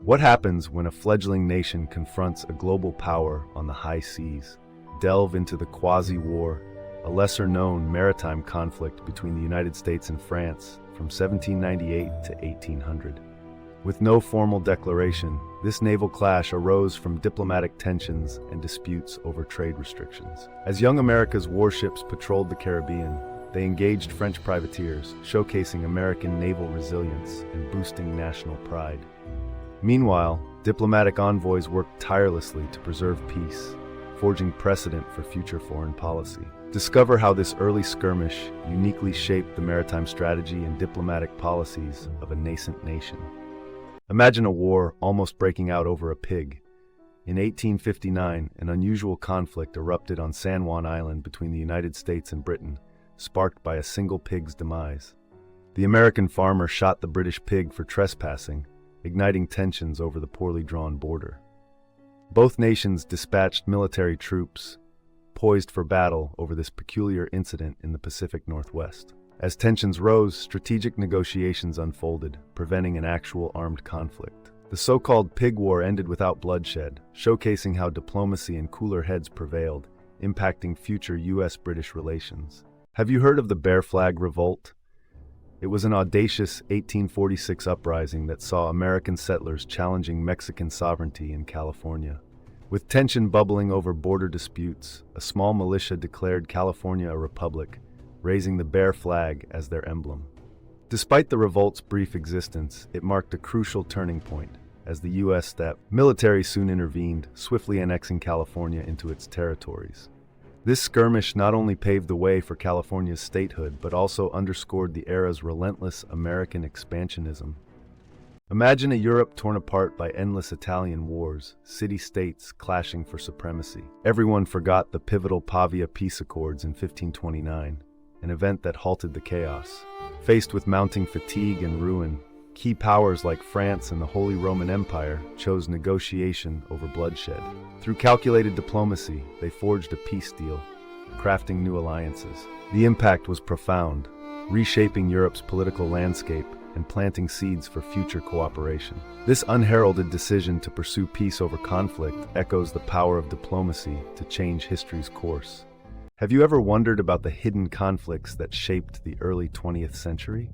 What happens when a fledgling nation confronts a global power on the high seas? Delve into the Quasi-War, a lesser-known maritime conflict between the United States and France from 1798 to 1800. With no formal declaration, this naval clash arose from diplomatic tensions and disputes over trade restrictions. As young America's warships patrolled the Caribbean, they engaged French privateers, showcasing American naval resilience and boosting national pride. Meanwhile, diplomatic envoys worked tirelessly to preserve peace, forging precedent for future foreign policy. Discover how this early skirmish uniquely shaped the maritime strategy and diplomatic policies of a nascent nation. Imagine a war almost breaking out over a pig. In 1859, an unusual conflict erupted on San Juan Island between the United States and Britain, sparked by a single pig's demise. The American farmer shot the British pig for trespassing, igniting tensions over the poorly drawn border. Both nations dispatched military troops, poised for battle over this peculiar incident in the Pacific Northwest. As tensions rose, strategic negotiations unfolded, preventing an actual armed conflict. The so-called Pig War ended without bloodshed, showcasing how diplomacy and cooler heads prevailed, impacting future U.S.-British relations. Have you heard of the Bear Flag Revolt? It was an audacious 1846 uprising that saw American settlers challenging Mexican sovereignty in California. With tension bubbling over border disputes, a small militia declared California a republic, raising the bear flag as their emblem. Despite the revolt's brief existence, it marked a crucial turning point. As the U.S. military soon intervened, swiftly annexing California into its territories. This skirmish not only paved the way for California's statehood, but also underscored the era's relentless American expansionism. Imagine a Europe torn apart by endless Italian wars, city-states clashing for supremacy. Everyone forgot the pivotal Pavia peace accords in 1529, an event that halted the chaos. Faced with mounting fatigue and ruin, key powers like France and the Holy Roman Empire chose negotiation over bloodshed. Through calculated diplomacy, they forged a peace deal, crafting new alliances. The impact was profound, reshaping Europe's political landscape and planting seeds for future cooperation. This unheralded decision to pursue peace over conflict echoes the power of diplomacy to change history's course. Have you ever wondered about the hidden conflicts that shaped the early 20th century?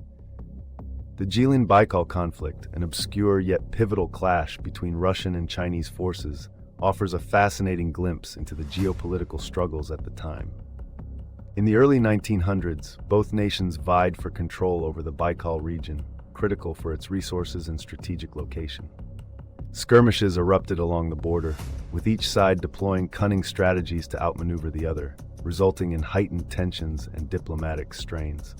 The Jilin-Baikal conflict, an obscure yet pivotal clash between Russian and Chinese forces, offers a fascinating glimpse into the geopolitical struggles at the time. In the early 1900s, both nations vied for control over the Baikal region, critical for its resources and strategic location. Skirmishes erupted along the border, with each side deploying cunning strategies to outmaneuver the other, resulting in heightened tensions and diplomatic strains.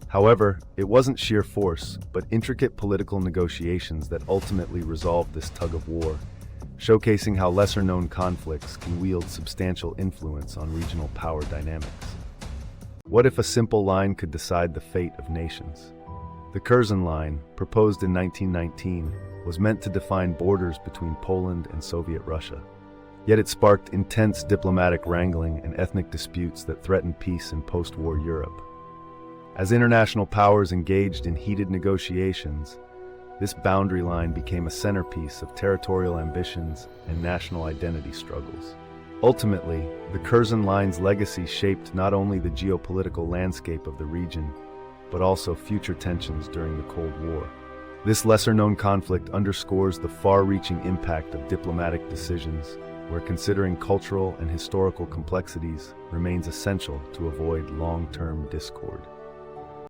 However, it wasn't sheer force, but intricate political negotiations that ultimately resolved this tug-of-war, showcasing how lesser-known conflicts can wield substantial influence on regional power dynamics. What if a simple line could decide the fate of nations? The Curzon line, proposed in 1919, was meant to define borders between Poland and Soviet Russia. Yet it sparked intense diplomatic wrangling and ethnic disputes that threatened peace in post-war Europe. As international powers engaged in heated negotiations, this boundary line became a centerpiece of territorial ambitions and national identity struggles. Ultimately, the Curzon line's legacy shaped not only the geopolitical landscape of the region, but also future tensions during the Cold War. This lesser-known conflict underscores the far-reaching impact of diplomatic decisions, where considering cultural and historical complexities remains essential to avoid long-term discord.